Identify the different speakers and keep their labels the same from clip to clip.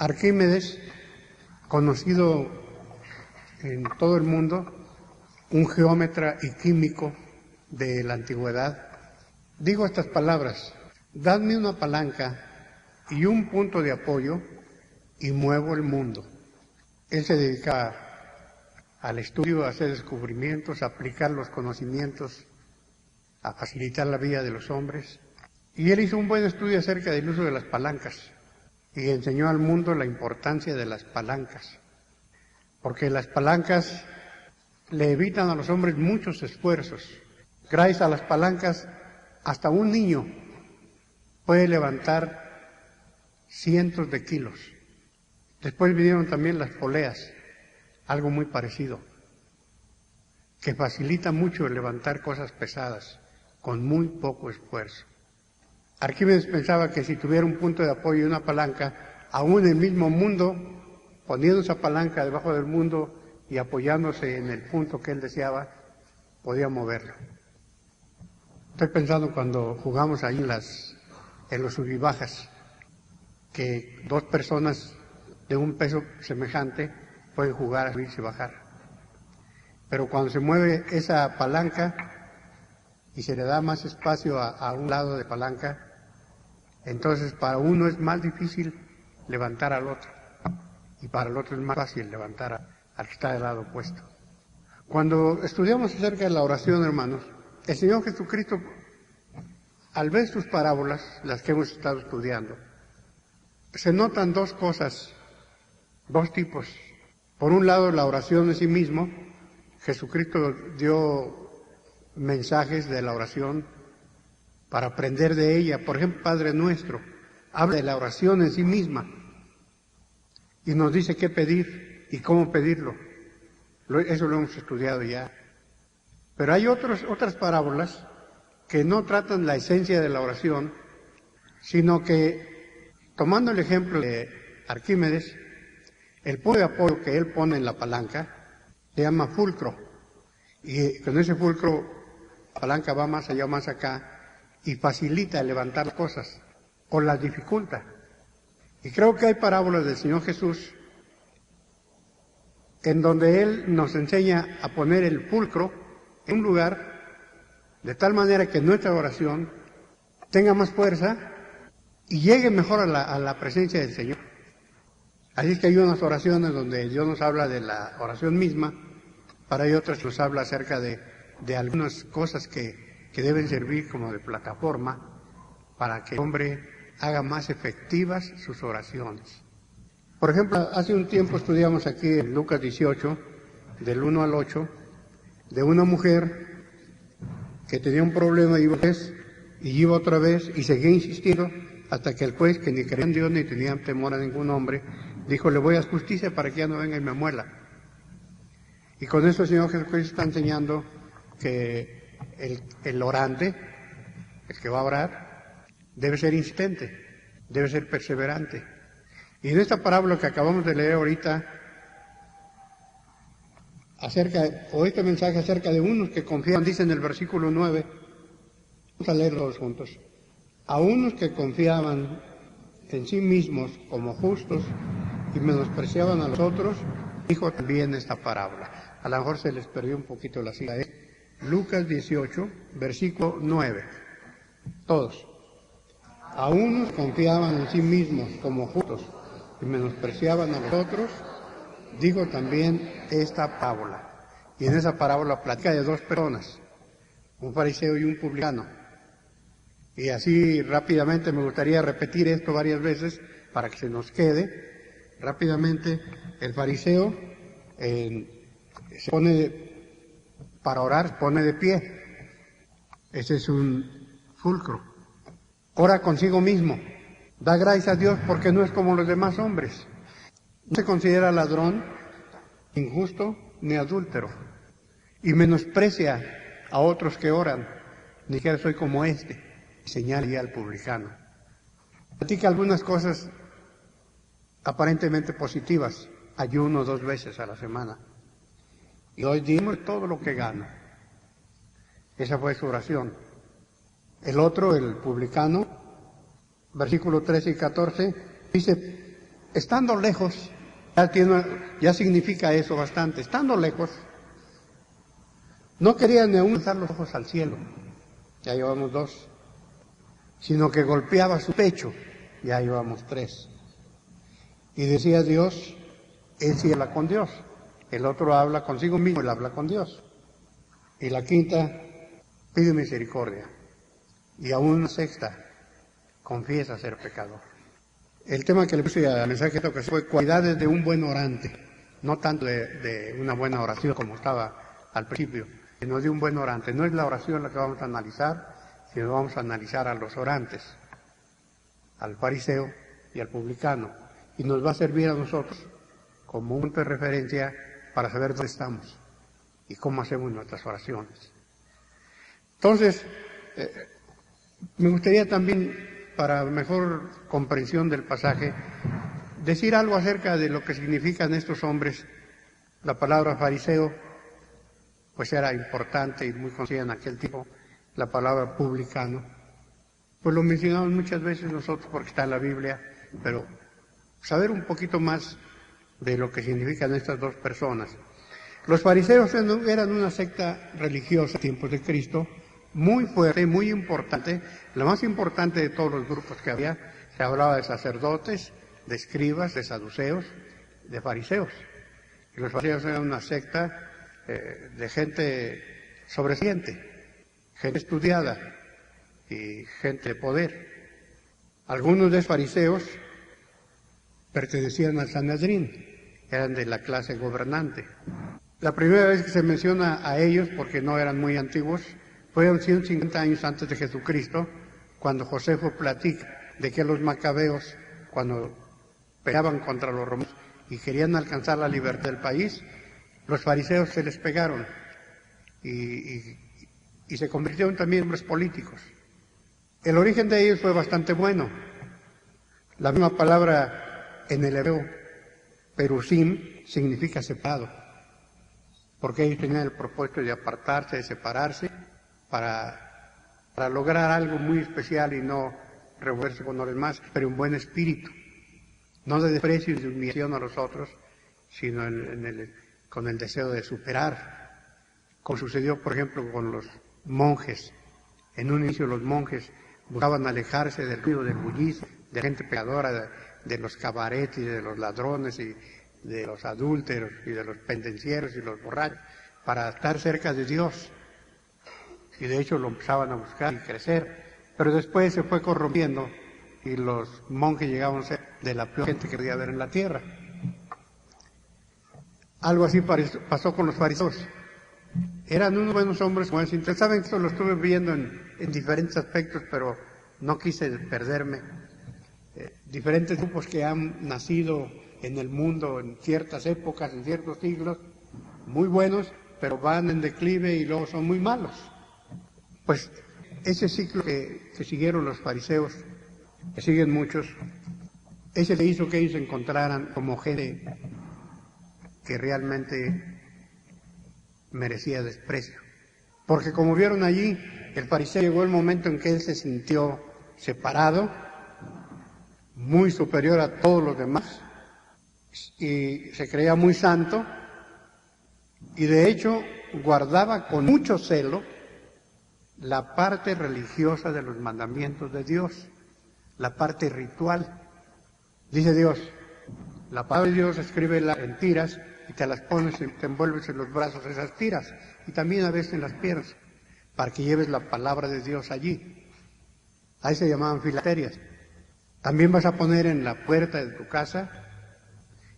Speaker 1: Arquímedes, conocido en todo el mundo, un geómetra y químico de la antigüedad, dijo estas palabras: dadme una palanca y un punto de apoyo y muevo el mundo. Él se dedicaba al estudio, a hacer descubrimientos, a aplicar los conocimientos, a facilitar la vida de los hombres. Y él hizo un buen estudio acerca del uso de las palancas y enseñó al mundo la importancia de las palancas, porque las palancas le evitan a los hombres muchos esfuerzos. Gracias a las palancas, hasta un niño puede levantar cientos de kilos. Después vinieron también las poleas, algo muy parecido, que facilita mucho el levantar cosas pesadas con muy poco esfuerzo. Arquímedes pensaba que si tuviera un punto de apoyo y una palanca, aún en el mismo mundo, poniendo esa palanca debajo del mundo y apoyándose en el punto que él deseaba, podía moverlo. Estoy pensando cuando jugamos ahí en los sub y bajas, que dos personas de un peso semejante pueden jugar a subirse y bajar. Pero cuando se mueve esa palanca y se le da más espacio a un lado de palanca, entonces para uno es más difícil levantar al otro y para el otro es más fácil levantar al que está del lado opuesto. Cuando estudiamos acerca de la oración, hermanos, el Señor Jesucristo, al ver sus parábolas, las que hemos estado estudiando, se notan dos cosas, dos tipos. Por un lado, la oración en sí mismo. Jesucristo dio mensajes de la oración para aprender de ella. Por ejemplo, Padre Nuestro habla de la oración en sí misma y nos dice qué pedir y cómo pedirlo. Eso lo hemos estudiado ya. Pero hay otras parábolas que no tratan la esencia de la oración, sino que, tomando el ejemplo de Arquímedes, el punto de apoyo que él pone en la palanca se llama fulcro. Y con ese fulcro, la palanca va más allá, más acá, y facilita el levantar cosas, o las dificulta. Y creo que hay parábolas del Señor Jesús en donde Él nos enseña a poner el fulcro en un lugar de tal manera que nuestra oración tenga más fuerza y llegue mejor a la presencia del Señor. Así es que hay unas oraciones donde Dios nos habla de la oración misma, para hay otras que nos habla acerca de algunas cosas que deben servir como de plataforma para que el hombre haga más efectivas sus oraciones. Por ejemplo, hace un tiempo estudiamos aquí en Lucas 18, del 1 al 8, de una mujer que tenía un problema y iba otra vez y seguía insistiendo hasta que el juez, que ni creía en Dios ni tenía temor a ningún hombre, dijo: le voy a justicia para que ya no venga y me muela. Y con eso el Señor Jesucristo está enseñando que el orante, el que va a orar, debe ser insistente, debe ser perseverante. Y en esta parábola que acabamos de leer ahorita, este mensaje acerca de unos que confiaban, dice en el versículo 9, vamos a leerlo todos juntos: a unos que confiaban en sí mismos como justos y menospreciaban a los otros, dijo también esta parábola. A lo mejor se les perdió un poquito la cita. Lucas 18, versículo 9. Todos. A unos confiaban en sí mismos como justos y menospreciaban a los otros, dijo también esta parábola. Y en esa parábola platica de dos personas, un fariseo y un publicano. Y así rápidamente me gustaría repetir esto varias veces para que se nos quede. Rápidamente, el fariseo se pone para orar, se pone de pie. Ese es un fulcro. Ora consigo mismo. Da gracias a Dios porque no es como los demás hombres. No se considera ladrón, injusto ni adúltero. Y menosprecia a otros que oran. Ni siquiera soy como este. Señala ya al publicano. Platica algunas cosas aparentemente positivas. Ayuno 2 veces a la semana. Y hoy dimos todo lo que gano. Esa fue su oración. El otro, el publicano, versículos 13 y 14, dice: estando lejos, ya significa eso bastante, estando lejos, no querían ni aún alzar los ojos al cielo, ya llevamos 2, sino que golpeaba su pecho, ya llevamos 3. Y decía Dios, él sí habla con Dios, el otro habla consigo mismo, él habla con Dios. Y la 5, pide misericordia. Y aún la 6, confiesa ser pecador. El tema que le puse al mensaje esta ocasión fue cualidades de un buen orante, no tanto de una buena oración como estaba al principio, sino de un buen orante. No es la oración la que vamos a analizar, sino vamos a analizar a los orantes, al fariseo y al publicano, y nos va a servir a nosotros como un punto de referencia para saber dónde estamos y cómo hacemos nuestras oraciones. Entonces, me gustaría también, para mejor comprensión del pasaje, decir algo acerca de lo que significan estos hombres. La palabra fariseo, pues era importante y muy conocida en aquel tiempo. La palabra publicano, pues lo mencionamos muchas veces nosotros porque está en la Biblia, pero saber un poquito más de lo que significan estas 2 personas. Los fariseos eran una secta religiosa en tiempos de Cristo, muy fuerte, muy importante, la más importante de todos los grupos que había. Se hablaba de sacerdotes, de escribas, de saduceos, de fariseos. Y los fariseos eran una secta de gente sobresaliente, gente estudiada y gente de poder. Algunos de los fariseos pertenecían al Sanedrín, eran de la clase gobernante. La primera vez que se menciona a ellos, porque no eran muy antiguos, fue 150 años antes de Jesucristo, cuando Josefo platica de que los macabeos, cuando peleaban contra los romanos y querían alcanzar la libertad del país, los fariseos se les pegaron y se convirtieron también en hombres políticos. El origen de ellos fue bastante bueno. La misma palabra en el hebreo, perusim, significa separado, porque ellos tenían el propósito de apartarse, de separarse, para lograr algo muy especial y no revolverse con los demás, pero un buen espíritu, no de desprecio y de humillación a los otros, sino con el deseo de superar, como sucedió, por ejemplo, con los monjes. En un inicio los monjes buscaban alejarse del ruido, del bullicio, de gente pecadora, de los cabarets y de los ladrones y de los adúlteros y de los pendencieros y los borrachos, para estar cerca de Dios. Y de hecho lo empezaban a buscar y crecer, pero después se fue corrompiendo y los monjes llegaban a ser de la peor gente que podía haber en la tierra. Algo así pasó con los fariseos. Eran unos buenos hombres. Ustedes saben que esto lo estuve viendo en diferentes aspectos, pero no quise perderme. Diferentes grupos que han nacido en el mundo en ciertas épocas, en ciertos siglos, muy buenos, pero van en declive y luego son muy malos. Pues ese ciclo que siguieron los fariseos, que siguen muchos, ese le hizo que ellos se encontraran como gente que realmente merecía desprecio. Porque como vieron allí, el fariseo llegó el momento en que él se sintió separado, muy superior a todos los demás, y se creía muy santo, y de hecho guardaba con mucho celo la parte religiosa de los mandamientos de Dios, la parte ritual. Dice Dios, la palabra de Dios escribe en tiras y te las pones y te envuelves en los brazos esas tiras y también a veces en las piernas para que lleves la palabra de Dios allí. Ahí se llamaban filaterias. También vas a poner en la puerta de tu casa,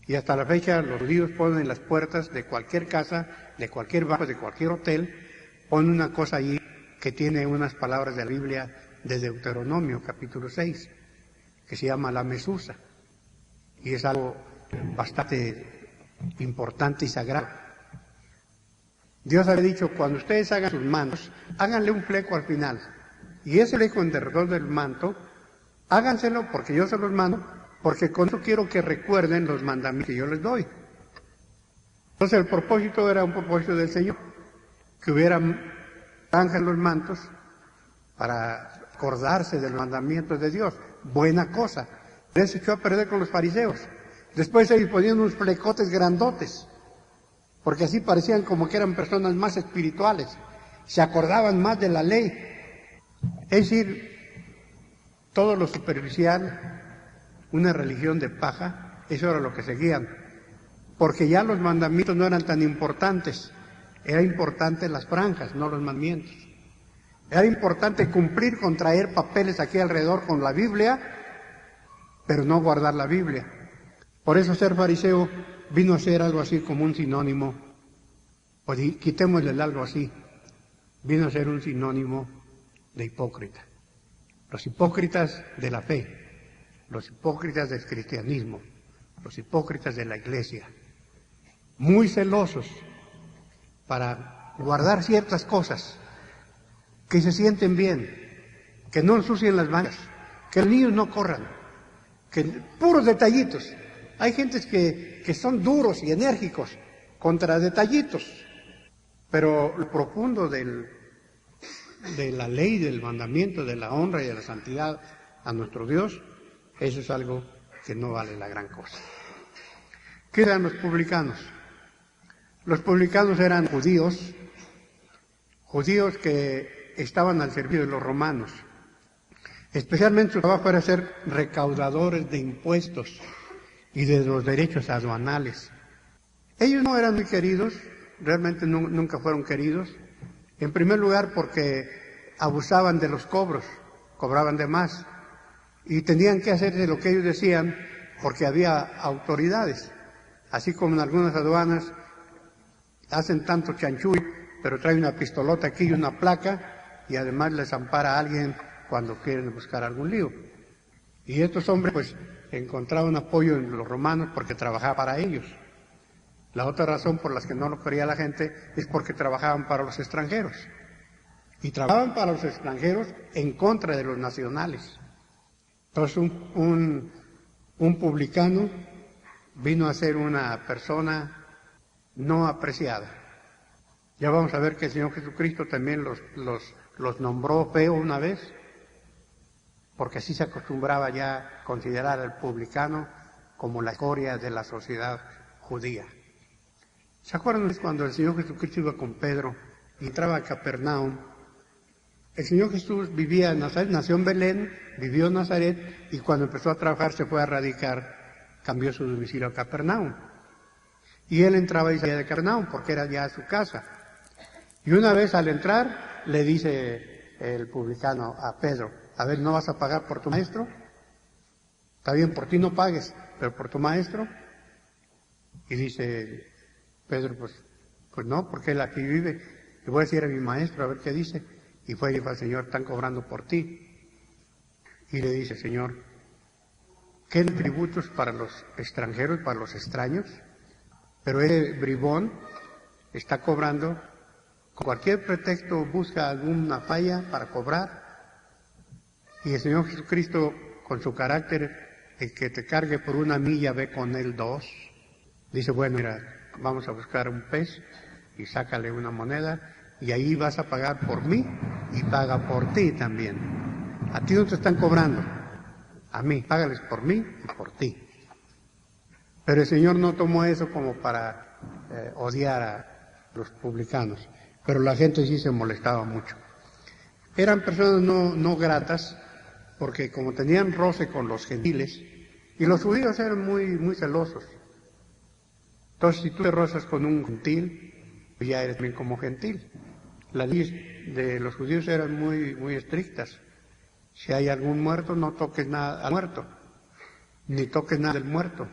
Speaker 1: y hasta la fecha los judíos ponen en las puertas de cualquier casa, de cualquier barco, de cualquier hotel, ponen una cosa allí que tiene unas palabras de la Biblia de Deuteronomio, capítulo 6, que se llama la mesusa, y es algo bastante importante y sagrado. Dios había dicho, cuando ustedes hagan sus mantos, háganle un fleco al final, y ese fleco en derredor del manto, háganselo porque yo se los mando, porque con eso quiero que recuerden los mandamientos que yo les doy. Entonces el propósito era un propósito del Señor, que hubieran franjas en los mantos para acordarse de los mandamientos de Dios. Buena cosa. Les echó a perder con los fariseos. Después se ponían unos flecotes grandotes, porque así parecían como que eran personas más espirituales, se acordaban más de la ley. Es decir, todo lo superficial, una religión de paja, eso era lo que seguían, porque ya los mandamientos no eran tan importantes, era importante las franjas, no los mandamientos. Era importante cumplir con traer papeles aquí alrededor con la Biblia, pero no guardar la Biblia. Por eso ser fariseo vino a ser algo así como un sinónimo, o quitémosle el algo así, vino a ser un sinónimo de hipócrita. Los hipócritas de la fe, los hipócritas del cristianismo, los hipócritas de la iglesia, muy celosos para guardar ciertas cosas, que se sienten bien, que no ensucien las manos, que los niños no corran, que puros detallitos. Hay gentes que son duros y enérgicos contra detallitos, pero lo profundo de la ley, del mandamiento, de la honra y de la santidad a nuestro Dios, eso es algo que no vale la gran cosa. ¿Qué eran los publicanos? Los publicanos eran judíos que estaban al servicio de los romanos. Especialmente su trabajo era ser recaudadores de impuestos y de los derechos aduanales. Ellos no eran muy queridos, realmente nunca fueron queridos. En primer lugar porque abusaban de los cobros, cobraban de más, y tenían que hacer de lo que ellos decían porque había autoridades. Así como en algunas aduanas hacen tanto chanchuy, pero trae una pistolota aquí y una placa, y además les ampara a alguien cuando quieren buscar algún lío. Y estos hombres pues encontraban apoyo en los romanos porque trabajaban para ellos. La otra razón por la que no lo quería la gente es porque trabajaban para los extranjeros. Y trabajaban para los extranjeros en contra de los nacionales. Entonces un publicano vino a ser una persona no apreciada. Ya vamos a ver que el Señor Jesucristo también los nombró feo una vez, porque así se acostumbraba ya a considerar al publicano como la escoria de la sociedad judía. ¿Se acuerdan cuando el Señor Jesucristo iba con Pedro y entraba a Capernaum? El Señor Jesús vivía en Nazaret, nació en Belén, vivió en Nazaret, y cuando empezó a trabajar se fue a radicar, cambió su domicilio a Capernaum. Y él entraba y salía de Capernaum porque era ya su casa. Y una vez al entrar le dice el publicano a Pedro: a ver, ¿no vas a pagar por tu maestro? Está bien, por ti no pagues, pero por tu maestro. Y dice Pedro, pues no, porque él aquí vive. Le voy a decir a mi maestro, a ver qué dice. Y fue y dijo al Señor: están cobrando por ti. Y le dice: Señor, ¿qué tributos para los extranjeros, para los extraños? Pero ese bribón está cobrando, con cualquier pretexto busca alguna falla para cobrar. Y el Señor Jesucristo, con su carácter, el que te cargue por una milla ve con él dos. Dice: bueno, mira, vamos a buscar un pez y sácale una moneda y ahí vas a pagar por mí y paga por ti también. A ti no te están cobrando, a mí, págales por mí y por ti. Pero el Señor no tomó eso como para odiar a los publicanos, pero la gente sí se molestaba mucho. Eran personas no gratas, porque como tenían roce con los gentiles, y los judíos eran muy celosos. Entonces, si tú te rozas con un gentil, pues ya eres bien como gentil. Las leyes de los judíos eran muy estrictas. Si hay algún muerto, no toques nada al muerto, ni toques nada del muerto,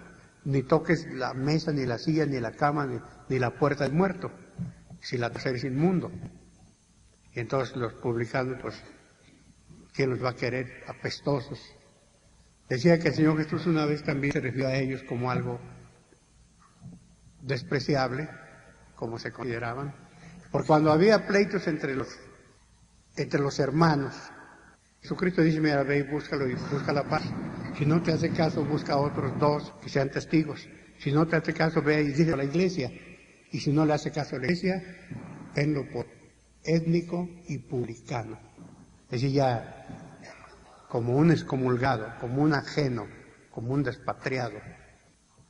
Speaker 1: ni toques la mesa, ni la silla, ni la cama, ni la puerta del muerto, si la cosa es inmundo. Y entonces los publicanos, pues, ¿quién los va a querer? Apestosos. Decía que el Señor Jesús una vez también se refirió a ellos como algo despreciable, como se consideraban, porque cuando había pleitos entre los hermanos, Jesucristo dice: mira, ve y búscalo y busca la paz. Si no te hace caso, busca a otros dos que sean testigos. Si no te hace caso, ve y díselo a la iglesia. Y si no le hace caso a la iglesia, tenlo por étnico y publicano. Es decir, ya como un excomulgado, como un ajeno, como un despatriado.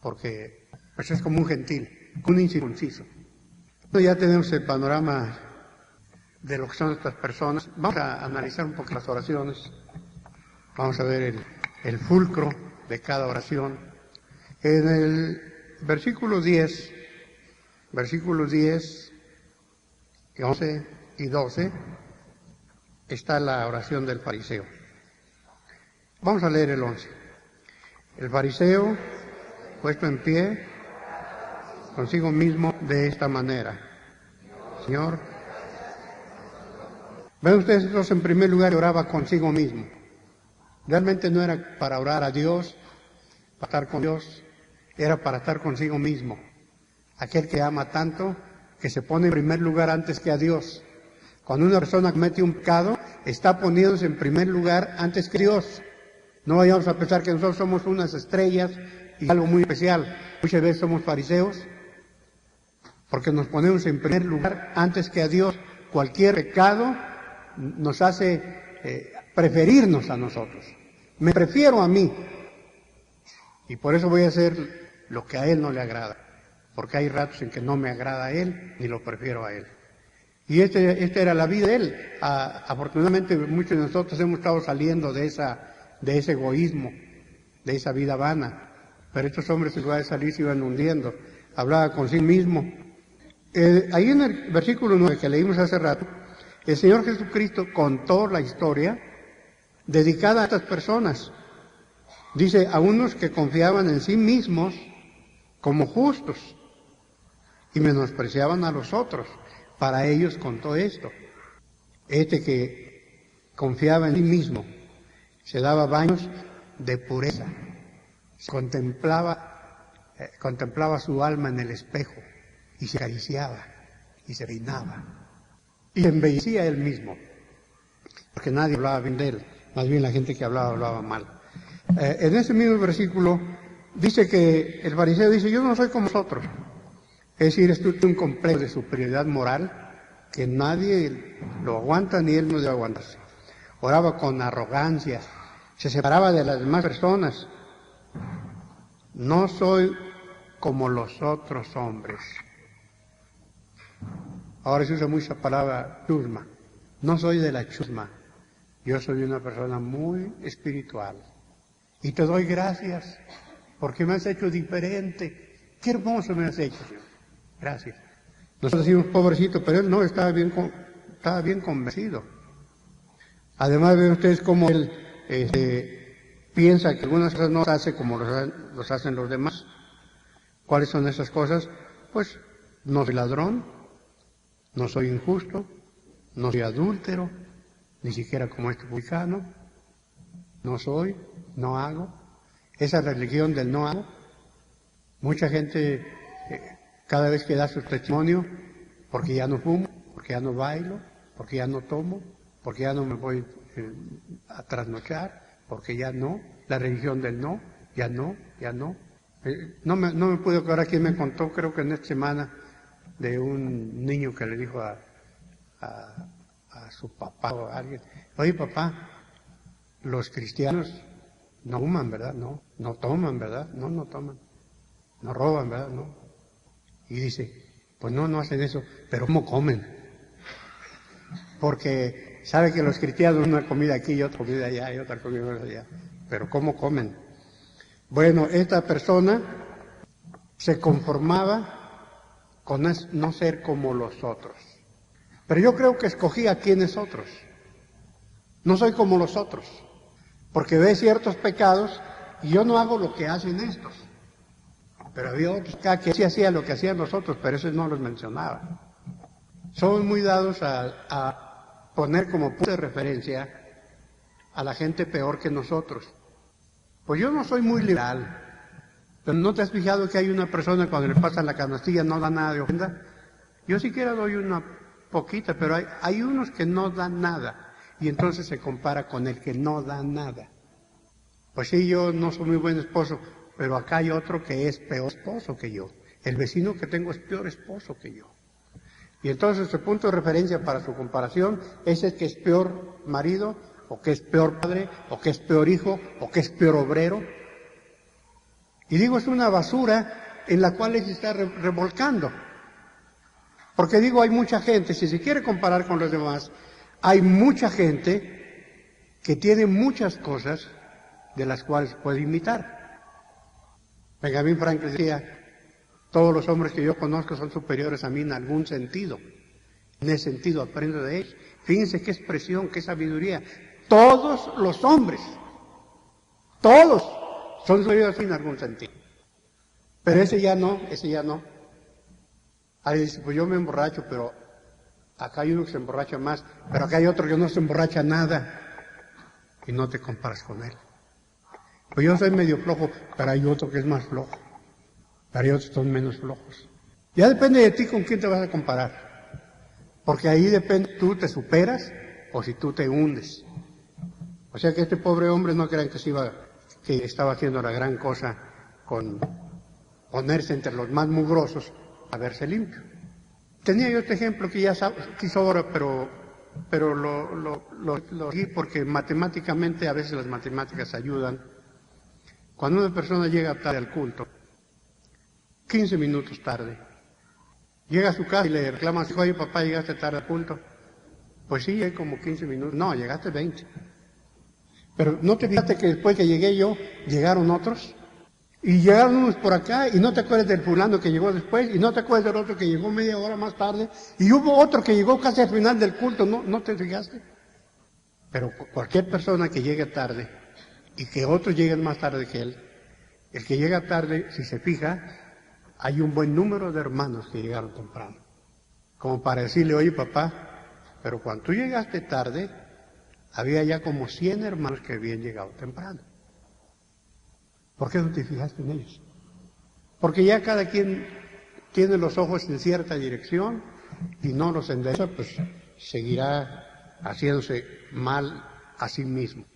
Speaker 1: porque pues es como un gentil, un incircunciso. Ya tenemos el panorama de lo que son estas personas. Vamos a analizar un poco las oraciones. Vamos a ver el fulcro de cada oración. En el versículo 10, 11 y 12, está la oración del fariseo. Vamos a leer el 11. El fariseo, puesto en pie, consigo mismo de esta manera: Señor, ven ustedes, entonces, en primer lugar oraba consigo mismo. Realmente no era para orar a Dios, para estar con Dios, era para estar consigo mismo. Aquel que ama tanto, que se pone en primer lugar antes que a Dios. Cuando una persona comete un pecado, está poniéndose en primer lugar antes que Dios. No vayamos a pensar que nosotros somos unas estrellas y algo muy especial. Muchas veces somos fariseos porque nos ponemos en primer lugar antes que a Dios. Cualquier pecado nos hace preferirnos a nosotros. Me prefiero a mí y por eso voy a hacer lo que a Él no le agrada, porque hay ratos en que no me agrada a Él ni lo prefiero a Él. Y esta era la vida de Él. Afortunadamente muchos de nosotros hemos estado saliendo de ese egoísmo, de esa vida vana, pero estos hombres en lugar de salir se iban hundiendo. Hablaba consigo mismo. Ahí en el versículo 9 que leímos hace rato, el Señor Jesucristo contó la historia dedicada a estas personas. Dice, a unos que confiaban en sí mismos como justos y menospreciaban a los otros. Para ellos contó esto. Este que confiaba en sí mismo, se daba baños de pureza, contemplaba su alma en el espejo y se acariciaba y se peinaba y se embellecía él mismo, porque nadie hablaba bien de él, más bien la gente que hablaba mal. En ese mismo versículo dice que el fariseo dice, yo no soy como vosotros. Es decir, esto es un complejo de superioridad moral que nadie lo aguanta ni él no debe aguantarse. Oraba con arrogancia, se separaba de las demás personas. No soy como los otros hombres. Ahora se usa mucha palabra chusma. No soy de la chusma. Yo soy una persona muy espiritual. Y te doy gracias porque me has hecho diferente. Qué hermoso me has hecho, Señor. Gracias. Nosotros decimos pobrecito, pero él no, estaba bien convencido. Además, ven ustedes cómo él piensa que algunas cosas no las hace como los hacen los demás. ¿Cuáles son esas cosas? Pues no soy ladrón, no soy injusto, no soy adúltero, ni siquiera como este publicano. No soy, no hago. Esa religión del no hago. Mucha gente cada vez que da su testimonio, porque ya no fumo, porque ya no bailo, porque ya no tomo, porque ya no me voy a trasnochar, porque ya no, la religión del no, ya no. No me puedo acordar quién me contó, creo que en esta semana, de un niño que le dijo a su papá o a alguien, oye papá, los cristianos no fuman, ¿verdad? No toman, ¿verdad? No toman. No roban, ¿verdad? No. Y dice, pues no hacen eso, pero ¿cómo comen? Porque sabe que los cristianos una comida aquí y otra comida allá y otra comida allá, pero ¿cómo comen? Bueno, esta persona se conformaba con no ser como los otros. Pero yo creo que escogía a quiénes otros. No soy como los otros, porque ve ciertos pecados y yo no hago lo que hacen estos. Pero había otros que sí hacían lo que hacían los otros, pero esos no los mencionaba. Somos muy dados a poner como punto de referencia a la gente peor que nosotros. Pues yo no soy muy liberal, pero ¿no te has fijado que hay una persona cuando le pasan la canastilla no da nada de ofrenda? Yo siquiera doy una poquita, pero hay unos que no dan nada, y entonces se compara con el que no da nada. Pues sí, yo no soy muy buen esposo, pero acá hay otro que es peor esposo que yo. El vecino que tengo es peor esposo que yo. Y entonces su punto de referencia para su comparación es el que es peor marido, o que es peor padre, o que es peor hijo, o que es peor obrero. Y digo, es una basura en la cual se está revolcando. Porque digo, hay mucha gente, si se quiere comparar con los demás, hay mucha gente que tiene muchas cosas de las cuales puede imitar. Benjamin Franklin decía, todos los hombres que yo conozco son superiores a mí en algún sentido. En ese sentido aprendo de ellos. Fíjense qué expresión, qué sabiduría. Todos los hombres, todos son superiores a mí en algún sentido. Pero ese ya no. Ahí dice, pues yo me emborracho, pero acá hay uno que se emborracha más, pero acá hay otro que no se emborracha nada. Y no te comparas con él. Pues yo soy medio flojo, pero hay otro que es más flojo. Pero hay otros que son menos flojos. Ya depende de ti con quién te vas a comparar. Porque ahí depende, tú te superas o si tú te hundes. O sea que este pobre hombre no crean que estaba haciendo la gran cosa con ponerse entre los más mugrosos a verse limpio. Tenía yo este ejemplo que ya quiso ahora, pero lo di porque matemáticamente a veces las matemáticas ayudan. Cuando una persona llega tarde al culto, 15 minutos tarde, llega a su casa y le reclama, oye papá, ¿llegaste tarde al culto? Pues sí, hay como 15 minutos. No, llegaste 20. Pero ¿no te fijaste que después que llegué yo, llegaron otros? Y llegaron unos por acá, y no te acuerdas del fulano que llegó después, y no te acuerdas del otro que llegó media hora más tarde, y hubo otro que llegó casi al final del culto, ¿no te fijaste? Pero cualquier persona que llegue tarde, y que otros lleguen más tarde que él, el que llega tarde, si se fija, hay un buen número de hermanos que llegaron temprano. Como para decirle, oye papá, pero cuando tú llegaste tarde, había ya como 100 hermanos que habían llegado temprano. ¿Por qué no te fijaste en ellos? Porque ya cada quien tiene los ojos en cierta dirección y no los endereza, pues seguirá haciéndose mal a sí mismo.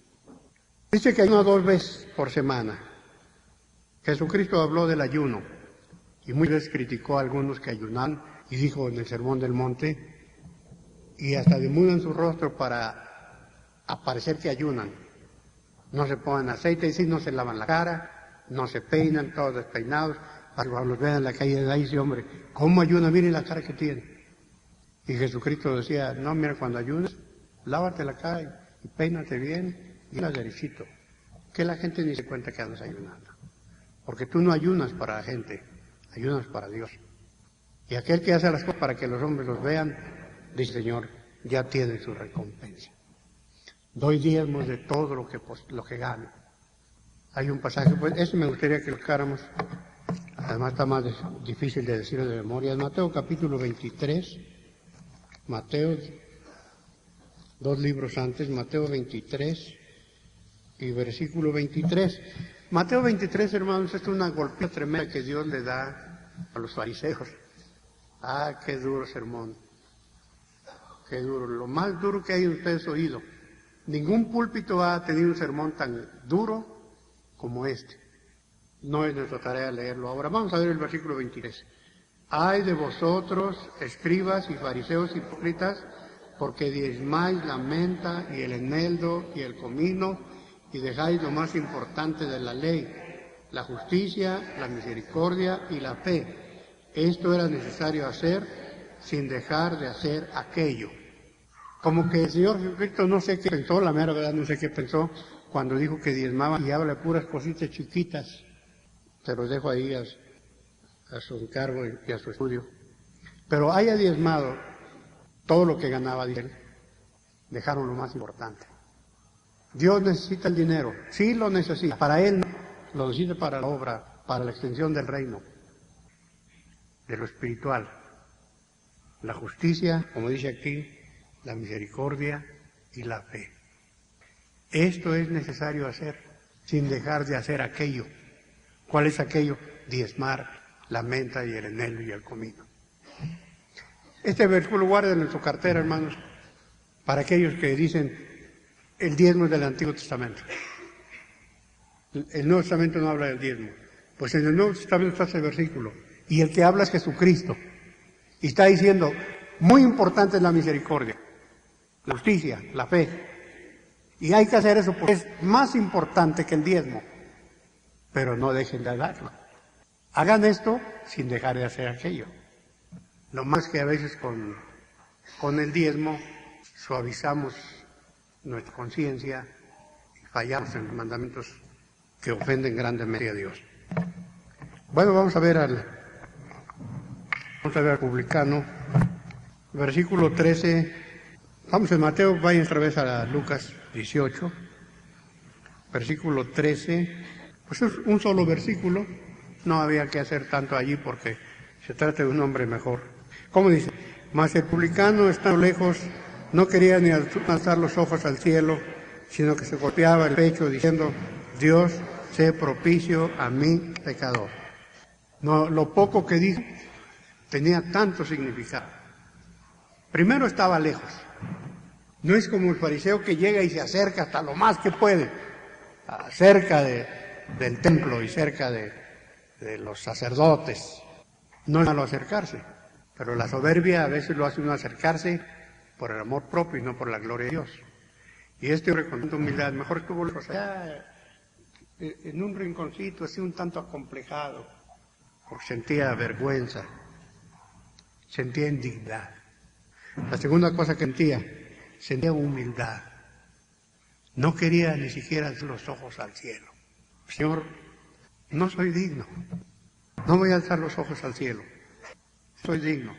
Speaker 1: Dice que 1 o 2 veces por semana Jesucristo habló del ayuno y muchas veces criticó a algunos que ayunan y dijo en el Sermón del Monte, y hasta demudan su rostro para aparecer que ayunan. No se ponen aceite y sí, no se lavan la cara, no se peinan, todos despeinados, para cuando los vean en la calle de ahí, dice, hombre, ¿cómo ayuna? Miren la cara que tiene. Y Jesucristo decía, no, mira, cuando ayunes, lávate la cara y peínate bien y andas derechito. Que la gente ni se cuenta que andas ayunando. Porque tú no ayunas para la gente, ayunas para Dios. Y aquel que hace las cosas para que los hombres los vean, dice Señor, ya tiene su recompensa. Doy diezmos de todo lo que gano. Hay un pasaje, pues eso me gustaría que lo buscáramos, además está más difícil de decirlo de memoria, es Mateo capítulo 23, Mateo, 2 libros antes, Mateo 23 y versículo 23. Mateo 23, hermanos, es una golpeada tremenda que Dios le da a los fariseos. Ah, qué duro sermón, qué duro, lo más duro que hay en ustedes oído. Ningún púlpito ha tenido un sermón tan duro como este. No es nuestra tarea leerlo ahora. Vamos a ver el versículo 23. Ay de vosotros, escribas y fariseos hipócritas, porque diezmáis la menta y el eneldo y el comino, y dejáis lo más importante de la ley, la justicia, la misericordia y la fe. Esto era necesario hacer sin dejar de hacer aquello. Como que el Señor Jesucristo no sé qué pensó, la mera verdad no sé qué pensó, cuando dijo que diezmaba y habla de puras cositas chiquitas. Se los dejo ahí a su encargo y a su estudio. Pero haya diezmado todo lo que ganaba de él, dejaron lo más importante. Dios necesita el dinero, sí lo necesita, para él no, lo necesita para la obra, para la extensión del reino, de lo espiritual. La justicia, como dice aquí, la misericordia y la fe. Esto es necesario hacer, sin dejar de hacer aquello. ¿Cuál es aquello? Diezmar la menta y el eneldo y el comino. Este versículo guárdenlo en su cartera, hermanos, para aquellos que dicen el diezmo es del Antiguo Testamento. El Nuevo Testamento no habla del diezmo. Pues en el Nuevo Testamento está ese versículo. Y el que habla es Jesucristo. Y está diciendo, muy importante es la misericordia, la justicia, la fe. Y hay que hacer eso porque es más importante que el diezmo. pero no dejen de darlo. Hagan esto sin dejar de hacer aquello. Lo más que a veces con el diezmo suavizamos nuestra conciencia y fallamos en los mandamientos que ofenden grandemente a Dios. Bueno, vamos a ver al publicano, versículo 13. Vamos en Mateo, vayan otra vez a Lucas 18, versículo 13. Pues es un solo versículo, no había que hacer tanto allí porque se trata de un hombre mejor. ¿Cómo dice? Mas el publicano, estando lejos, no quería ni alzar los ojos al cielo, sino que se golpeaba el pecho diciendo: Dios, sé propicio a mí, pecador. No, lo poco que dijo tenía tanto significado. Primero estaba lejos. No es como el fariseo que llega y se acerca hasta lo más que puede, cerca del templo y cerca de los sacerdotes. No es malo acercarse, pero la soberbia a veces lo hace uno acercarse por el amor propio y no por la gloria de Dios. Y este hombre con tanta humildad, mejor estuvo lejos allá, en un rinconcito, así un tanto acomplejado, porque sentía vergüenza, sentía indignidad. La segunda cosa que sentía humildad. No quería ni siquiera alzar los ojos al cielo. Señor, no soy digno. No voy a alzar los ojos al cielo. Soy digno.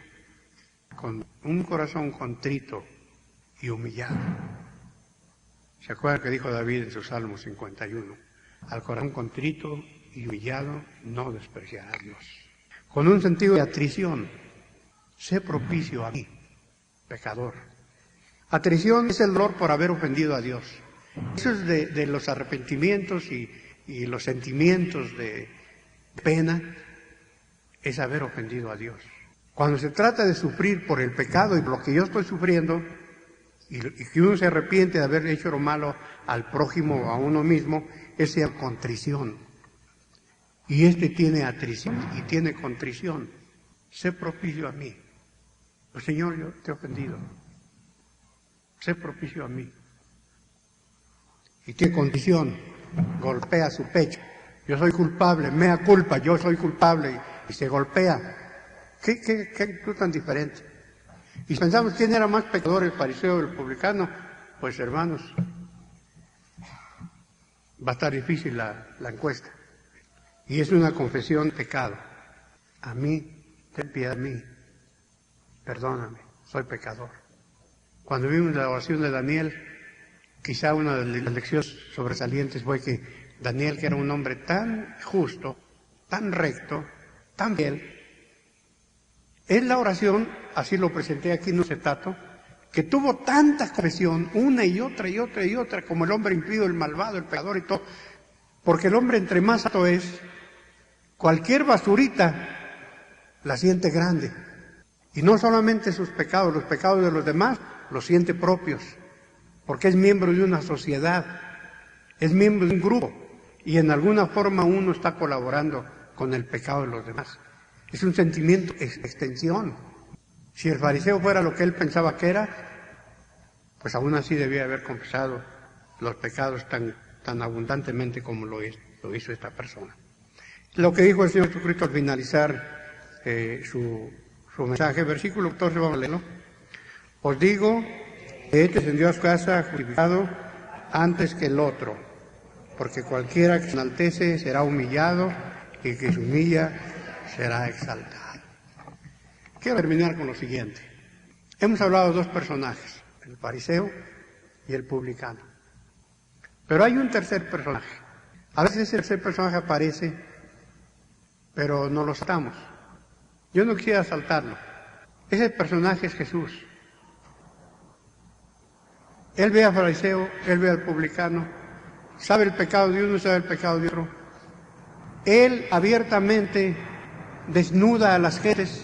Speaker 1: Con un corazón contrito y humillado. ¿Se acuerdan que dijo David en su Salmo 51? Al corazón contrito y humillado no despreciará a Dios. Con un sentido de atrición. Sé propicio a mí, pecador. Atrición es el dolor por haber ofendido a Dios. Eso es de los arrepentimientos y los sentimientos de pena, es haber ofendido a Dios. Cuando se trata de sufrir por el pecado y por lo que yo estoy sufriendo, y que uno se arrepiente de haber hecho lo malo al prójimo o a uno mismo, es la contrición. Y este tiene atrición y tiene contrición. Sé propicio a mí. Pues, Señor, yo te he ofendido. Sé propicio a mí. Y tiene condición, golpea su pecho. Yo soy culpable, mea culpa, yo soy culpable, y se golpea. ¿Qué actitud tan diferente? Y pensamos, ¿quién era más pecador, el fariseo o el publicano? Pues, hermanos, va a estar difícil la encuesta. Y es una confesión de pecado. A mí, ten piedad de mí, perdóname, soy pecador. Cuando vimos la oración de Daniel, quizá una de las lecciones sobresalientes fue que Daniel, que era un hombre tan justo, tan recto, tan fiel, en la oración, así lo presenté aquí en un acetato, que tuvo tanta confesión, una y otra y otra y otra, como el hombre impío, el malvado, el pecador y todo, porque el hombre entre más alto es, cualquier basurita la siente grande. Y no solamente sus pecados, los pecados de los demás, los siente propios, porque es miembro de una sociedad, es miembro de un grupo, y en alguna forma uno está colaborando con el pecado de los demás. Es un sentimiento, es extensión. Si el fariseo fuera lo que él pensaba que era, pues aún así debía haber confesado los pecados tan abundantemente como lo hizo esta persona. Lo que dijo el Señor Jesucristo al finalizar su mensaje, versículo 14, vamos a leerlo. Os digo que este descendió a su casa justificado antes que el otro, porque cualquiera que se enaltece será humillado, y el que se humilla será exaltado. Quiero terminar con lo siguiente. Hemos hablado de dos personajes, el fariseo y el publicano. Pero hay un tercer personaje. A veces ese tercer personaje aparece, pero no lo estamos. Yo no quisiera saltarlo. Ese personaje es Jesús. Él ve al fariseo, él ve al publicano, sabe el pecado de uno, sabe el pecado de otro. Él abiertamente desnuda a las gentes.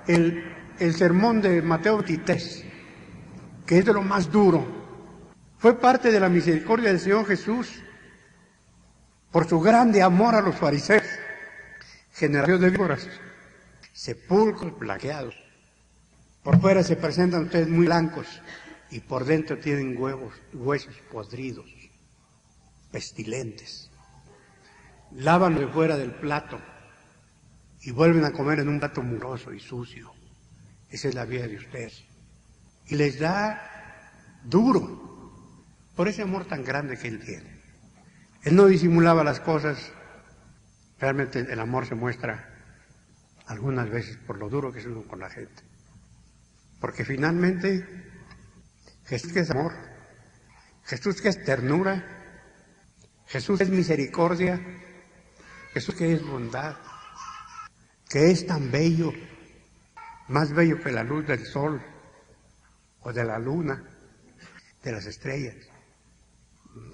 Speaker 1: El sermón de Mateo 23, que es de lo más duro, fue parte de la misericordia del Señor Jesús por su grande amor a los fariseos, generación de víboras, sepulcros blanqueados. Por fuera se presentan ustedes muy blancos y por dentro tienen huesos podridos, pestilentes. lavan de fuera del plato y vuelven a comer en un plato mugroso y sucio. Esa es la vida de ustedes. Y les da duro por ese amor tan grande que Él tiene. Él no disimulaba las cosas. Realmente el amor se muestra algunas veces por lo duro que es uno con la gente. Porque finalmente Jesús que es amor, Jesús que es ternura, Jesús que es misericordia, Jesús que es bondad, que es tan bello, más bello que la luz del sol o de la luna, de las estrellas.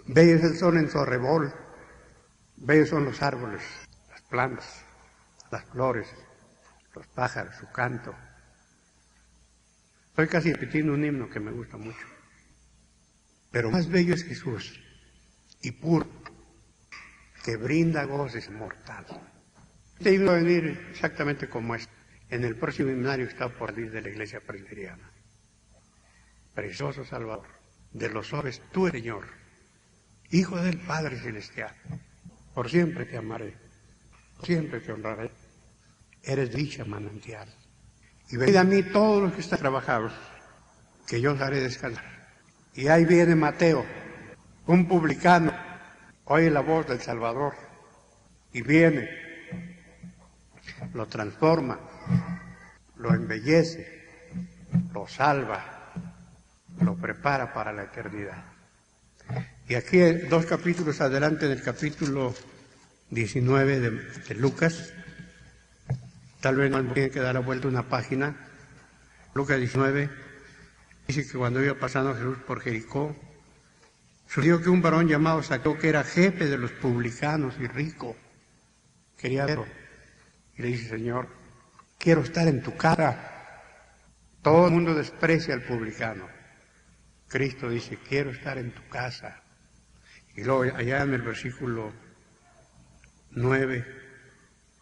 Speaker 1: Bello es el sol en su arrebol, bellos son los árboles, las plantas, las flores, los pájaros, su canto. Estoy casi repitiendo un himno que me gusta mucho. Pero más bello es Jesús y puro, que brinda goces mortal. Este himno va a venir exactamente como es en el próximo himnario que está por salir de la iglesia presbiteriana. Precioso Salvador, de los hombres, tú, Señor, Hijo del Padre Celestial, por siempre te amaré, por siempre te honraré. Eres dicha manantial. Y venid a mí todos los que están trabajados, que yo os haré descansar. Y ahí viene Mateo, un publicano, oye la voz del Salvador, y viene, lo transforma, lo embellece, lo salva, lo prepara para la eternidad. Y aquí, 2 capítulos adelante, en el capítulo 19 de Lucas, tal vez no tiene que dar la vuelta una página. Lucas 19 dice que cuando iba pasando Jesús por Jericó, sucedió que un varón llamado Zaqueo, que era jefe de los publicanos y rico, quería verlo. Y le dice: Señor, quiero estar en tu casa. Todo el mundo desprecia al publicano. Cristo dice: quiero estar en tu casa. Y luego allá en el versículo 9,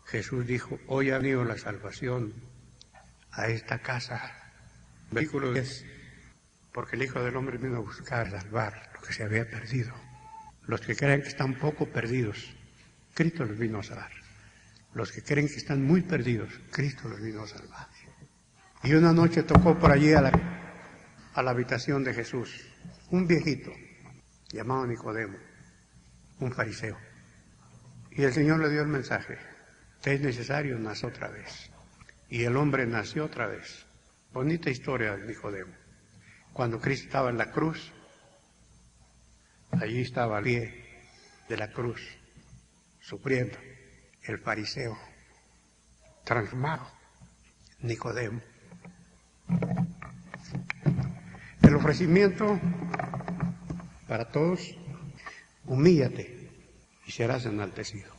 Speaker 1: Jesús dijo: hoy ha venido la salvación a esta casa. Versículo 10, porque el Hijo del Hombre vino a buscar, salvar lo que se había perdido. Los que creen que están poco perdidos, Cristo los vino a salvar. Los que creen que están muy perdidos, Cristo los vino a salvar. Y una noche tocó por allí a la habitación de Jesús un viejito llamado Nicodemo, un fariseo. Y el Señor le dio el mensaje: te es necesario nacer otra vez. Y el hombre nació otra vez. Bonita historia de Nicodemo. Cuando Cristo estaba en la cruz, allí estaba al pie de la cruz, sufriendo, el fariseo, transformado, Nicodemo. El ofrecimiento para todos: humíllate y serás enaltecido.